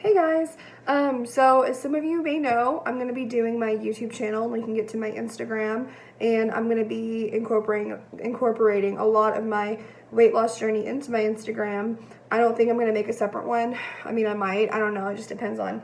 Hey guys, so as some of you may know, I'm going to be doing my YouTube channel, linking it to my Instagram, and I'm going to be incorporating a lot of my weight loss journey into my Instagram. I don't think I'm going to make a separate one. I mean, I might, I don't know, it just depends on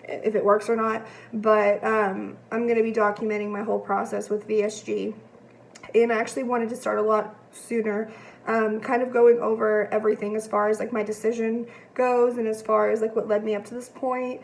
if it works or not, but I'm going to be documenting my whole process with VSG, and I actually wanted to start a lot sooner, kind of going over everything as far as like my decision goes and as far as like what led me up to this point,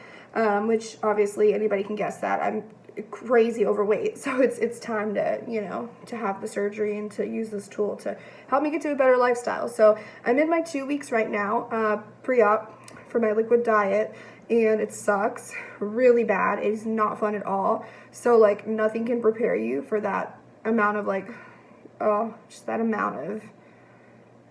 which obviously anybody can guess that I'm crazy overweight, so it's time to to have the surgery and to use this tool to help me get to a better lifestyle. So I'm in my 2 weeks right now, pre-op for my liquid diet, and it sucks really bad. It is not fun at all. So like nothing can prepare you for that amount of just that amount of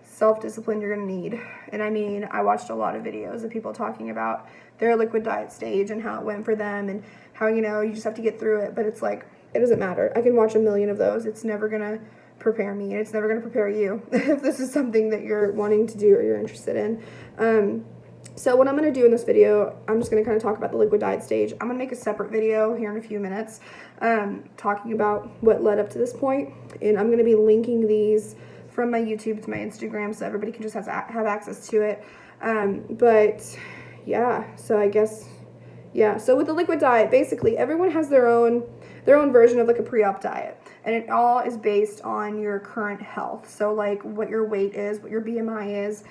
self-discipline you're gonna need. And I mean, I watched a lot of videos of people talking about their liquid diet stage and how it went for them and how, you just have to get through it. But it's like, it doesn't matter. I can watch a million of those. It's never gonna prepare me, and it's never gonna prepare you if this is something that you're wanting to do or you're interested in. So what I'm going to do in this video, I'm just going to kind of talk about the liquid diet stage. I'm going to make a separate video here in a few minutes talking about what led up to this point, and I'm going to be linking these from my YouTube to my Instagram so everybody can just have access to it. But yeah, so I guess, yeah. So with the liquid diet, basically everyone has their own version of like a pre-op diet, and it all is based on your current health. So like what your weight is, what your BMI is,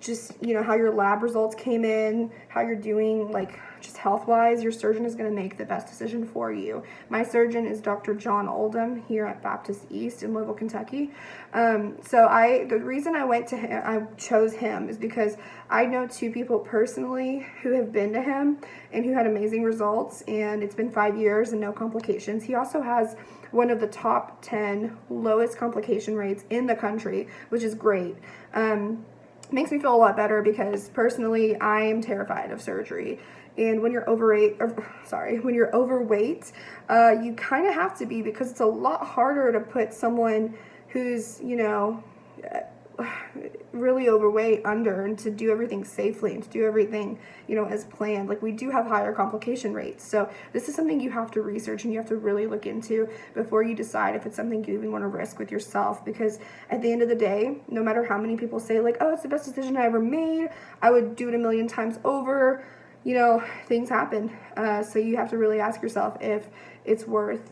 just how your lab results came in, how you're doing like just health wise. Your surgeon is going to make the best decision for you. My surgeon is Dr. John Oldham here at Baptist East in Louisville, Kentucky. The reason I chose him is because I know 2 people personally who have been to him and who had amazing results, and it's been 5 years and no complications. He also has one of the top 10 lowest complication rates in the country, which is great. Makes me feel a lot better because personally I am terrified of surgery, and when you're overweight, you kind of have to be, because it's a lot harder to put someone who's really overweight under, and to do everything safely and to do everything as planned. Like, we do have higher complication rates, so this is something you have to research and you have to really look into before you decide if it's something you even want to risk with yourself. Because at the end of the day, no matter how many people say like, oh, it's the best decision I ever made, I would do it a million times over, things happen. So you have to really ask yourself if it's worth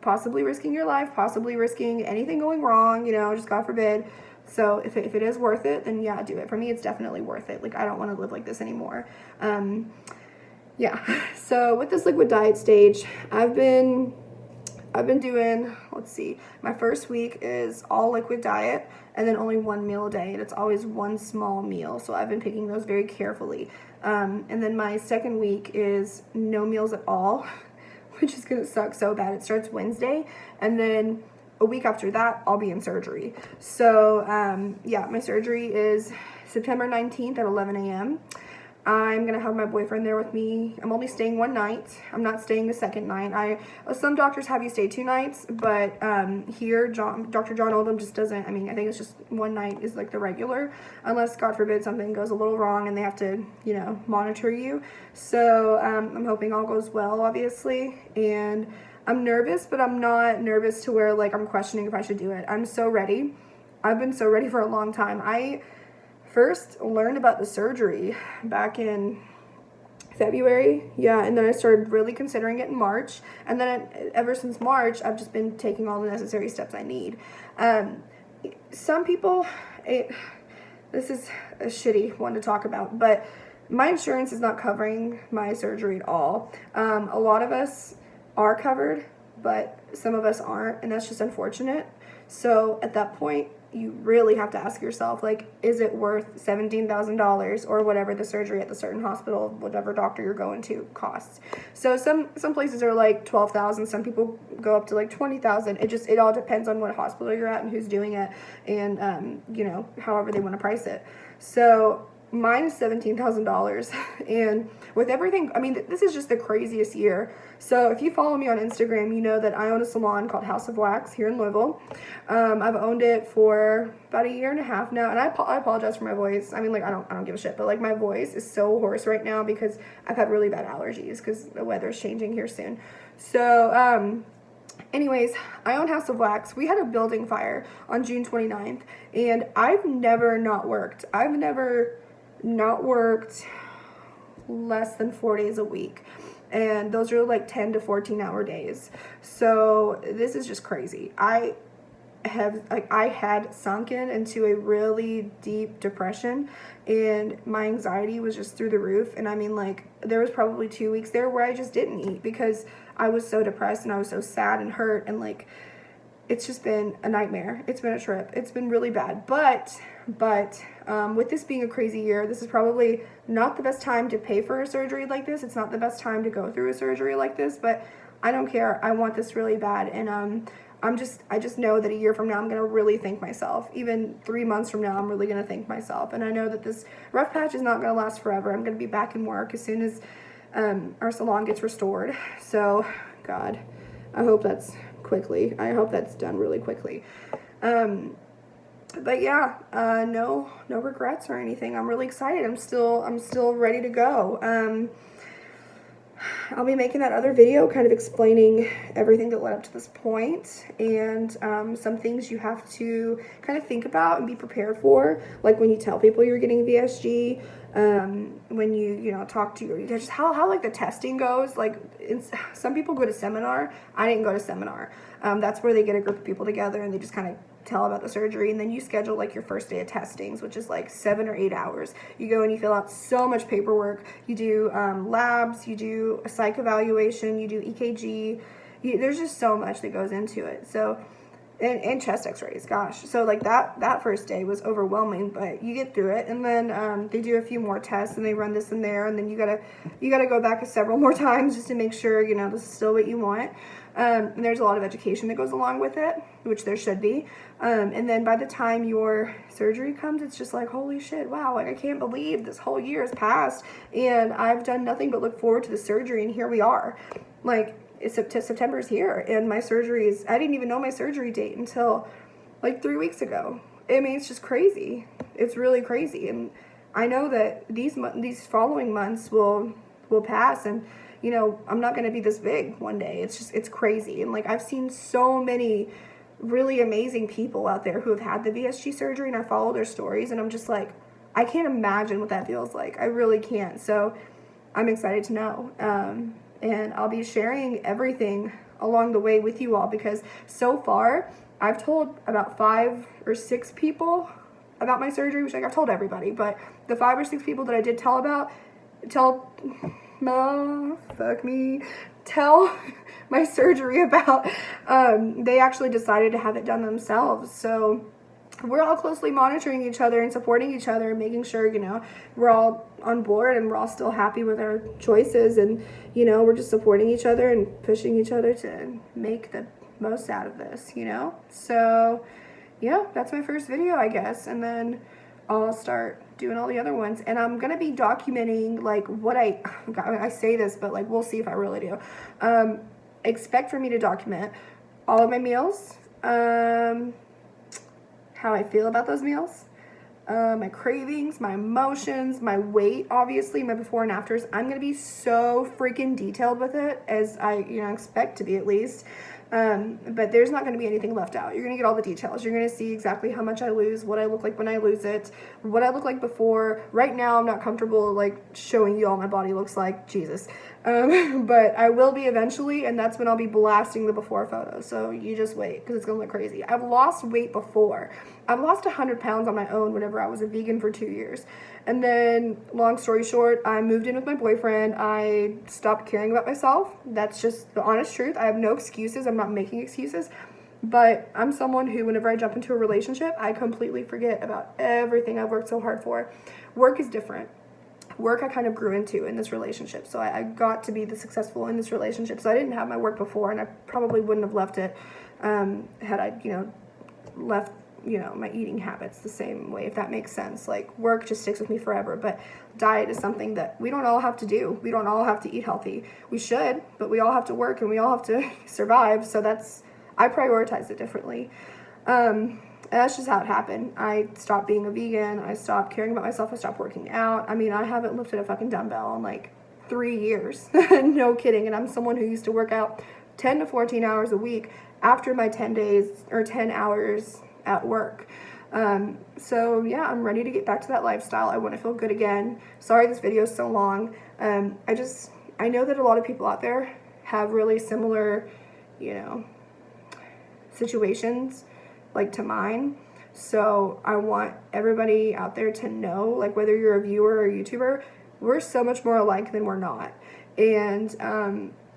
possibly risking your life, possibly risking anything going wrong, just God forbid. So if it is worth it, then yeah, do it. For me, it's definitely worth it. Like, I don't want to live like this anymore. Yeah. So with this liquid diet stage, I've been doing, let's see, my first week is all liquid diet and then only 1 meal a day, and it's always one small meal. So I've been picking those very carefully. And then my second week is no meals at all, which is going to suck so bad. It starts Wednesday, and then a week after that, I'll be in surgery. So, yeah, my surgery is September 19th at 11 a.m. I'm going to have my boyfriend there with me. I'm only staying 1 night. I'm not staying the second night. Some doctors have you stay 2 nights, but here, Dr. John Oldham just doesn't. I mean, I think it's just 1 night is like the regular, unless, God forbid, something goes a little wrong and they have to, monitor you. So I'm hoping all goes well, obviously, and I'm nervous, but I'm not nervous to where like I'm questioning if I should do it. I'm so ready. I've been so ready for a long time. I first learned about the surgery back in February, yeah, and then I started really considering it in March, and then ever since March, I've just been taking all the necessary steps I need. Some people, this is a shitty one to talk about, but my insurance is not covering my surgery at all. A lot of us are covered, but some of us aren't, and that's just unfortunate. So at that point, you really have to ask yourself, like, is it worth $17,000 or whatever the surgery at the certain hospital, whatever doctor you're going to, costs? So some places are like $12,000, some people go up to like $20,000. It all depends on what hospital you're at and who's doing it, and however they want to price it. So mine is $17,000. And with everything, I mean, this is just the craziest year. So if you follow me on Instagram, you know that I own a salon called House of Wax here in Louisville. I've owned it for about a year and a half now, and I apologize for my voice. I mean, like, I don't give a shit, but like my voice is so hoarse right now because I've had really bad allergies because the weather's changing here soon. So, anyways, I own House of Wax. We had a building fire on June 29th, and I've never not worked. I've never not worked less than 4 days a week. And those are like 10 to 14 hour days. So this is just crazy. I had sunken into a really deep depression, and my anxiety was just through the roof. And I mean, like, there was probably 2 weeks there where I just didn't eat because I was so depressed and I was so sad and hurt, and like, it's just been a nightmare. It's been a trip. It's been really bad. But with this being a crazy year, this is probably not the best time to pay for a surgery like this. It's not the best time to go through a surgery like this, but I don't care. I want this really bad. And I just know that a year from now, I'm going to really thank myself. Even 3 months from now, I'm really going to thank myself. And I know that this rough patch is not going to last forever. I'm going to be back in work as soon as our salon gets restored. So, God, I hope that's quickly. I hope that's done really quickly. But yeah, no regrets or anything. I'm really excited. I'm still ready to go. I'll be making that other video kind of explaining everything that led up to this point, and some things you have to kind of think about and be prepared for, like when you tell people you're getting VSG, when you talk to just how like the testing goes. Like, some people go to seminar. I didn't go to seminar. That's where they get a group of people together and they just kind of tell about the surgery, and then you schedule like your first day of testings, which is like 7 or 8 hours. You go and you fill out so much paperwork. You do labs, you do a psych evaluation, you do EKG. There's just so much that goes into it. So, and chest x-rays, gosh. So like that first day was overwhelming, but you get through it. And then they do a few more tests and they run this and there, and then you gotta go back several more times just to make sure this is still what you want. And there's a lot of education that goes along with it, which there should be. And then by the time your surgery comes, it's just like, holy shit, wow, like I can't believe this whole year has passed and I've done nothing but look forward to the surgery, and here we are. Like, September's here, and my surgery is, I didn't even know my surgery date until like 3 weeks ago. I mean, it's just crazy. It's really crazy. And I know that these following months will pass, and I'm not going to be this big one day. It's crazy. And like, I've seen so many really amazing people out there who have had the VSG surgery, and I follow their stories, and I'm just like, I can't imagine what that feels like. I really can't. So I'm excited to know. And I'll be sharing everything along the way with you all, because so far I've told about 5 or 6 people about my surgery, which, like, I've told everybody, but the 5 or 6 people that I did tell my surgery about, they actually decided to have it done themselves. So we're all closely monitoring each other and supporting each other and making sure, we're all on board and we're all still happy with our choices, and, we're just supporting each other and pushing each other to make the most out of this, So, yeah, that's my first video, I guess, and then I'll start doing all the other ones, and I'm going to be documenting, like, what I say this, but, like, we'll see if I really do. Expect for me to document all of my meals, how I feel about those meals, my cravings, my emotions, my weight, obviously, my before and afters. I'm going to be so freaking detailed with it, as I, expect to be, at least. But there's not going to be anything left out. You're going to get all the details. You're going to see exactly how much I lose, what I look like when I lose it, what I look like before. Right now, I'm not comfortable, like, showing you all my body looks like, Jesus. But I will be eventually, and that's when I'll be blasting the before photos. So you just wait, because it's going to look crazy. I've lost weight before. I've lost 100 pounds on my own whenever I was a vegan for 2 years. And then, long story short, I moved in with my boyfriend. I stopped caring about myself. That's just the honest truth. I have no excuses. I'm not making excuses. But I'm someone who, whenever I jump into a relationship, I completely forget about everything I've worked so hard for. Work is different. Work I kind of grew into in this relationship. So I got to be the successful in this relationship. So I didn't have my work before, and I probably wouldn't have left it had I, left you know, my eating habits the same way, if that makes sense. Like, work just sticks with me forever, but diet is something that we don't all have to do. We don't all have to eat healthy. We should, but we all have to work and we all have to survive. So I prioritize it differently. And that's just how it happened. I stopped being a vegan. I stopped caring about myself. I stopped working out. I mean, I haven't lifted a fucking dumbbell in like 3 years. No kidding. And I'm someone who used to work out 10 to 14 hours a week after my 10 days or 10 hours at work. So yeah, I'm ready to get back to that lifestyle. I want to feel good again. Sorry this video is so long. I know that a lot of people out there have really similar, you know, situations like to mine. So I want everybody out there to know, like, whether you're a viewer or a YouTuber, we're so much more alike than we're not. And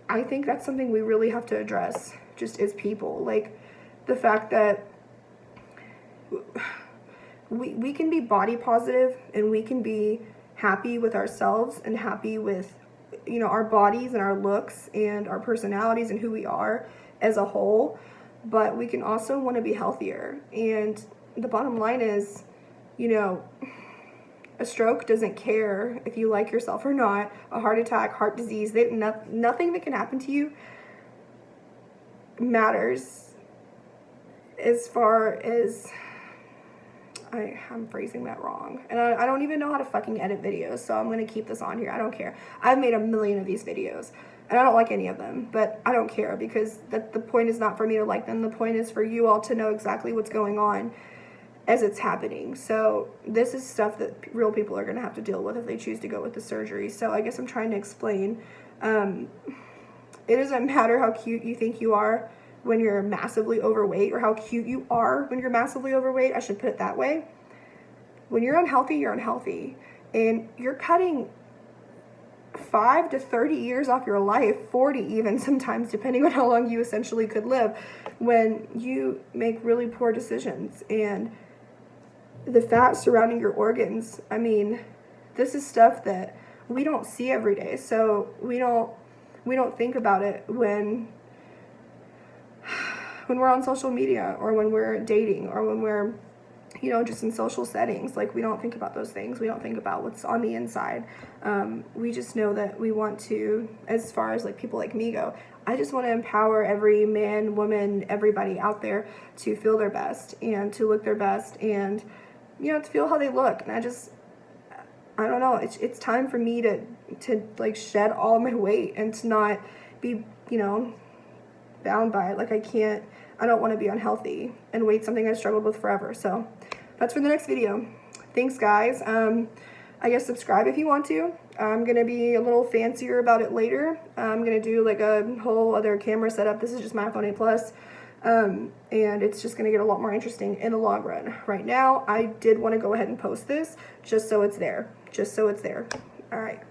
I think that's something we really have to address just as people. Like, the fact that we can be body positive and we can be happy with ourselves and happy with, you know, our bodies and our looks and our personalities and who we are as a whole, but we can also want to be healthier. And the bottom line is, you know, a stroke doesn't care if you like yourself or not. A heart attack, heart disease, nothing that can happen to you matters as far as, I'm phrasing that wrong. And I don't even know how to fucking edit videos, so I'm going to keep this on here. I don't care. I've made a million of these videos, and I don't like any of them, but I don't care, because the point is not for me to like them. The point is for you all to know exactly what's going on as it's happening. So this is stuff that real people are going to have to deal with if they choose to go with the surgery. So I guess I'm trying to explain. It doesn't matter how cute you think you are when you're massively overweight, or how cute you are when you're massively overweight. I should put it that way. When you're unhealthy, you're unhealthy. And you're cutting 5 to 30 years off your life, 40 even sometimes, depending on how long you essentially could live, when you make really poor decisions. And the fat surrounding your organs, I mean, this is stuff that we don't see every day. So we don't think about it when we're on social media, or when we're dating, or when we're, you know, just in social settings. Like, we don't think about those things. We don't think about what's on the inside. We just know that we want to, as far as like people like me go, I just want to empower every man, woman, everybody out there to feel their best and to look their best, and, you know, to feel how they look. And I don't know, it's time for me to like shed all my weight and to not be, you know, bound by it. Like, I don't want to be unhealthy, and weight's something I struggled with forever. So that's for the next video. Thanks, guys. I guess subscribe if you want to. I'm going to be a little fancier about it later. I'm going to do like a whole other camera setup. This is just my iPhone 8 Plus. And it's just going to get a lot more interesting in the long run. Right now, I did want to go ahead and post this just so it's there. All right.